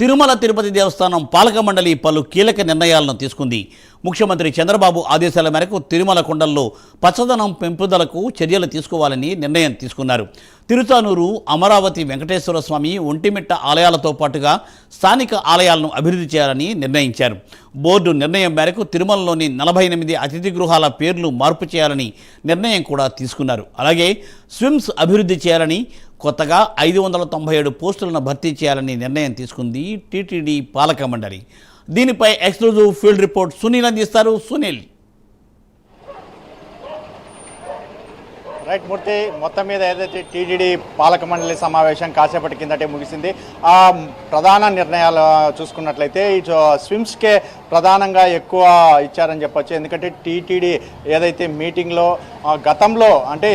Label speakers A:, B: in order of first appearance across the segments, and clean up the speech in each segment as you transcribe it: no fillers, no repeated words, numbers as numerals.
A: తిరుమల తిరుపతి దేవస్థానం పాలక మండలి పలు కీలక నిర్ణయాలను తీసుకుంది. ముఖ్యమంత్రి చంద్రబాబు ఆదేశాల మేరకు తిరుమల కొండల్లో పచ్చదనం పెంపుదలకు చర్యలు తీసుకోవాలని నిర్ణయం తీసుకున్నారు. తిరుచానూరు, అమరావతి వెంకటేశ్వర స్వామి, ఒంటిమిట్ట ఆలయాలతో పాటుగా స్థానిక ఆలయాలను అభివృద్ధి చేయాలని నిర్ణయించారు. బోర్డు నిర్ణయం మేరకు తిరుమలలోని 48 అతిథి గృహాల పేర్లు మార్పు చేయాలని నిర్ణయం కూడా తీసుకున్నారు. అలాగే స్విమ్స్ అభివృద్ధి చేయాలని, కొత్తగా 597 పోస్టులను భర్తీ చేయాలని నిర్ణయం తీసుకుంది టీటీడీ పాలక మండలి. దీనిపై ఎక్స్క్లూజివ్ ఫీల్డ్ రిపోర్ట్ సునీల్ అందిస్తారు. సునీల్.
B: రైట్ మూర్తి, మొత్తం మీద ఏదైతే టీటీడీ పాలక మండలి సమావేశం కాసేపటి కిందటే ముగిసింది. ఆ ప్రధాన నిర్ణయాలు చూసుకున్నట్లయితే ఈ స్విమ్స్కే ప్రధానంగా ఎక్కువ ఇచ్చారని చెప్పొచ్చు. ఎందుకంటే టీటీడీ ఏదైతే మీటింగ్లో గతంలో అంటే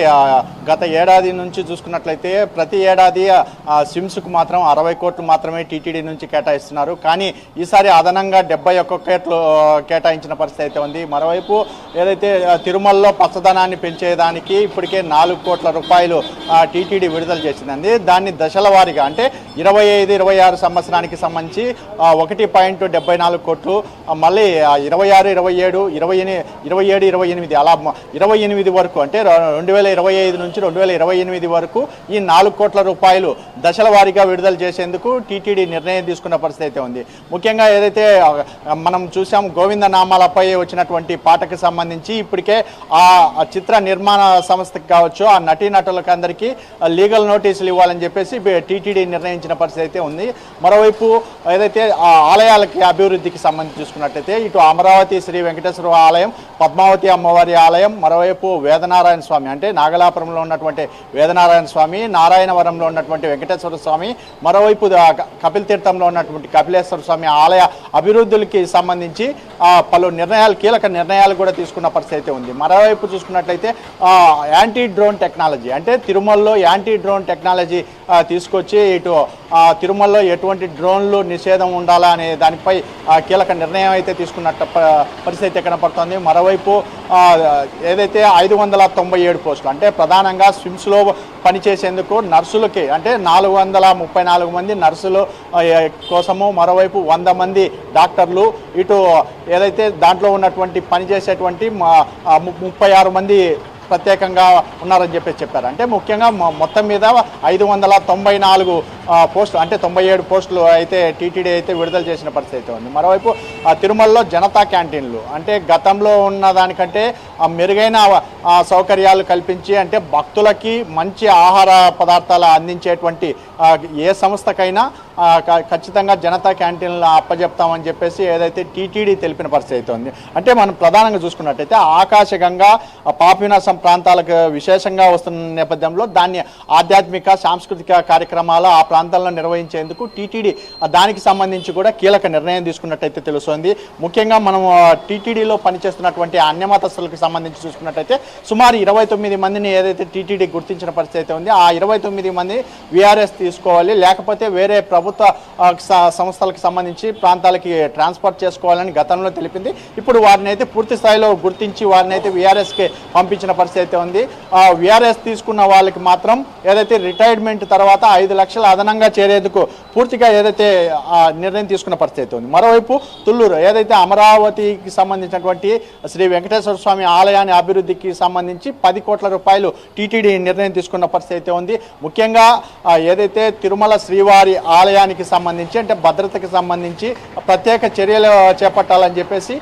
B: గత ఏడాది నుంచి చూసుకున్నట్లయితే ప్రతి ఏడాది స్విమ్స్కు మాత్రం 60 కోట్లు మాత్రమే టీటీడీ నుంచి కేటాయిస్తున్నారు. కానీ ఈసారి అదనంగా 71 కోట్లు కేటాయించిన పరిస్థితి అయితే ఉంది. మరోవైపు ఏదైతే తిరుమలలో పచ్చదనాన్ని పెంచేదానికి ఇప్పటికే 4 కోట్ల రూపాయలు టీటీడీ విడుదల చేసిందండి. దాన్ని దశల వారీగా అంటే 25-26 సంవత్సరానికి సంబంధించి 1.74 కోట్లు, మళ్ళీ 26, 27, 27, 28 అలా 28 వరకు అంటే 2025 నుంచి 2028 వరకు ఈ 4 కోట్ల రూపాయలు దశల వారీగా విడుదల చేసేందుకు టీటీడీ నిర్ణయం తీసుకున్న పరిస్థితి అయితే ఉంది. ముఖ్యంగా ఏదైతే మనం చూసాం గోవింద నామాలపై వచ్చినటువంటి పాటకు సంబంధించి ఇప్పటికే ఆ చిత్ర నిర్మాణ సంస్థకి కావచ్చు, ఆ నటీనటులకు అందరికీ లీగల్ నోటీసులు ఇవ్వాలని చెప్పేసి టీటీడీ నిర్ణయించిన పరిస్థితి అయితే ఉంది. మరోవైపు ఏదైతే ఆ ఆలయాలకి అభివృద్ధికి సంబంధించి చూసుకున్నట్లయితే ఇటు అమరావతి శ్రీ వెంకటేశ్వర ఆలయం, పద్మావతి అమ్మవారి ఆలయం, మరోవైపు వేదనారాయణ స్వామి అంటే నాగలాపురంలో ఉన్నటువంటి వేదనారాయణ స్వామి, నారాయణవరంలో ఉన్నటువంటి వెంకటేశ్వర స్వామి, మరోవైపు కపిల్ తీర్థంలో ఉన్నటువంటి కపిలేశ్వర స్వామి ఆలయ అభివృద్ధులకి సంబంధించి పలు నిర్ణయాలు, కీలక నిర్ణయాలు కూడా తీసుకున్న పరిస్థితి అయితే ఉంది. మరోవైపు చూసుకున్నట్లయితే యాంటీ డ్రోన్ టెక్నాలజీ అంటే తిరుమలలో యాంటీ డ్రోన్ టెక్నాలజీ తీసుకొచ్చి ఇటు తిరుమలలో ఎటువంటి డ్రోన్లు నిషేధం ఉండాలా అనే దానిపై కీలక నిర్ణయం అయితే తీసుకున్నట్టు పరిస్థితి కనపడుతోంది. మరోవైపు ఏదైతే 597 పోస్టులు అంటే ప్రధానంగా స్విమ్స్లో పనిచేసేందుకు నర్సులకి అంటే 434 మంది నర్సులు కోసము, మరోవైపు 100 మంది డాక్టర్లు, ఇటు ఏదైతే దాంట్లో ఉన్నటువంటి పనిచేసేటువంటి 36 మంది ప్రత్యేకంగా ఉన్నారని చెప్పారు. అంటే ముఖ్యంగా మొత్తం మీద 594 పోస్టులు అంటే 97 పోస్టులు అయితే టీటీడీ అయితే విడుదల చేసిన పరిస్థితి అయితే ఉంది. మరోవైపు తిరుమలలో జనతా క్యాంటీన్లు అంటే గతంలో ఉన్న దానికంటే మెరుగైన సౌకర్యాలు కల్పించి అంటే భక్తులకి మంచి ఆహార పదార్థాలు అందించేటువంటి ఏ సంస్థకైనా ఖచ్చితంగా జనతా క్యాంటీన్లు అప్పజెప్తామని చెప్పేసి ఏదైతే టీటీడీ తెలిపిన పరిస్థితి అయితే ఉంది. అంటే మనం ప్రధానంగా చూసుకున్నట్టయితే ఆకాశగంగా పాపినాశం ప్రాంతాలకు విశేషంగా వస్తున్న నేపథ్యంలో దాన్ని ఆధ్యాత్మిక సాంస్కృతిక కార్యక్రమాలు ఆ ప్రాంతాల్లో నిర్వహించేందుకు టీటీడీ దానికి సంబంధించి కూడా కీలక నిర్ణయం తీసుకున్నట్టయితే తెలుస్తోంది. ముఖ్యంగా మనం టీటీడీలో పనిచేస్తున్నటువంటి అన్యమతస్థులకు సంబంధించి చూసుకున్నట్టయితే సుమారు 29 మందిని ఏదైతే టీటీడీ గుర్తించిన పరిస్థితి అయితే ఉంది. ఆ 29 మంది వీఆర్ఎస్ తీసుకోవాలి, లేకపోతే వేరే ప్రభుత్వ సంస్థలకు సంబంధించి ప్రాంతాలకి ట్రాన్స్ఫర్ చేసుకోవాలని గతంలో తెలిపింది. ఇప్పుడు వారిని అయితే పూర్తి స్థాయిలో గుర్తించి వారిని అయితే వీఆర్ఎస్కి పంపించిన పరిస్థితి అయితే ఉంది. వీఆర్ఎస్ తీసుకున్న వాళ్ళకి మాత్రం ఏదైతే రిటైర్మెంట్ తర్వాత 5 లక్షలు అదనంగా చేరేందుకు పూర్తిగా ఏదైతే నిర్ణయం తీసుకున్న పరిస్థితి ఉంది. మరోవైపు తుళ్ళూరు ఏదైతే అమరావతికి సంబంధించినటువంటి శ్రీ వెంకటేశ్వర స్వామి ఆలయాన్ని అభివృద్ధికి సంబంధించి 10 కోట్ల రూపాయలు టీటీడీ నిర్ణయం తీసుకున్న పరిస్థితి అయితే ఉంది. ముఖ్యంగా ఏదైతే తిరుమల శ్రీవారి ఆలయానికి సంబంధించి అంటే భద్రతకి సంబంధించి ప్రత్యేక చర్యలు చేపట్టాలని చెప్పేసి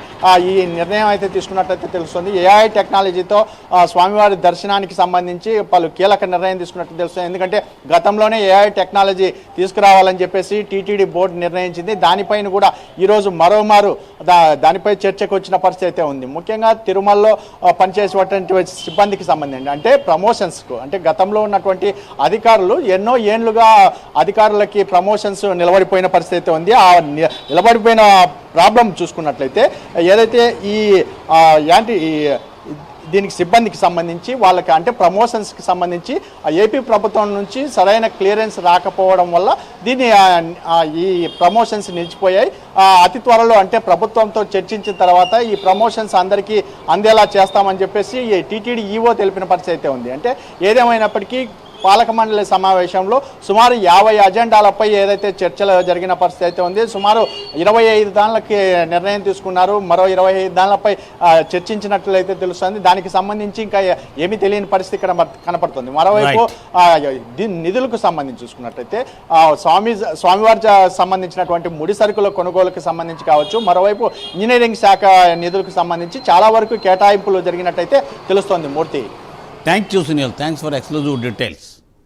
B: ఈ నిర్ణయం అయితే తీసుకున్నట్లయితే తెలుస్తుంది. ఏఐ టెక్నాలజీతో స్వామివారి దర్శనానికి సంబంధించి పలు కీలక నిర్ణయం తీసుకున్నట్టు తెలుస్తుంది. ఎందుకంటే గతంలోనే ఏఐ టెక్నాలజీ తీసుకురావాలని చెప్పేసి టీటీడీ బోర్డు నిర్ణయించింది. దానిపైన కూడా ఈరోజు మరోమారు దానిపై చర్చకు వచ్చిన పరిస్థితి అయితే ఉంది. ముఖ్యంగా తిరుమలలో పనిచేసేటువంటి సిబ్బందికి సంబంధించి అంటే ప్రమోషన్స్కు అంటే గతంలో ఉన్నటువంటి అధికారులు ఎన్నో ఏళ్లుగా అధికారులకి ప్రమోషన్స్ నిలబడిపోయిన పరిస్థితి ఉంది. ఆ నిలబడిపోయిన ప్రాబ్లం చూసుకున్నట్లయితే ఏదైతే దీనికి సిబ్బందికి సంబంధించి వాళ్ళకి అంటే ప్రమోషన్స్కి సంబంధించి ఏపీ ప్రభుత్వం నుంచి సరైన క్లియరెన్స్ రాకపోవడం వల్ల దీన్ని ఈ ప్రమోషన్స్ నిలిచిపోయాయి. అతి త్వరలో అంటే ప్రభుత్వంతో చర్చించిన తర్వాత ఈ ప్రమోషన్స్ అందరికీ అందేలా చేస్తామని చెప్పేసి టీటీడీ ఈవో తెలిపిన పరిస్థితి అయితే ఉంది. అంటే ఏదేమైనప్పటికీ పాలక మండలి సమావేశంలో సుమారు 50 అజెండాలపై ఏదైతే చర్చలు జరిగిన పరిస్థితి అయితే ఉంది. సుమారు 25 దానిలకి నిర్ణయం తీసుకున్నారు. మరో 25 దానిలపై చర్చించినట్లయితే తెలుస్తుంది. దానికి సంబంధించి ఇంకా ఏమీ తెలియని పరిస్థితి ఇక్కడ కనపడుతుంది. మరోవైపు నిధులకు సంబంధించి చూసుకున్నట్లయితే స్వామివారి సంబంధించినటువంటి ముడి సరుకుల కొనుగోలుకు సంబంధించి కావచ్చు, మరోవైపు ఇంజనీరింగ్ శాఖ నిధులకు సంబంధించి చాలా వరకు కేటాయింపులు జరిగినట్టయితే తెలుస్తోంది. Murthy,
A: thank you Sunil, thanks for exclusive details.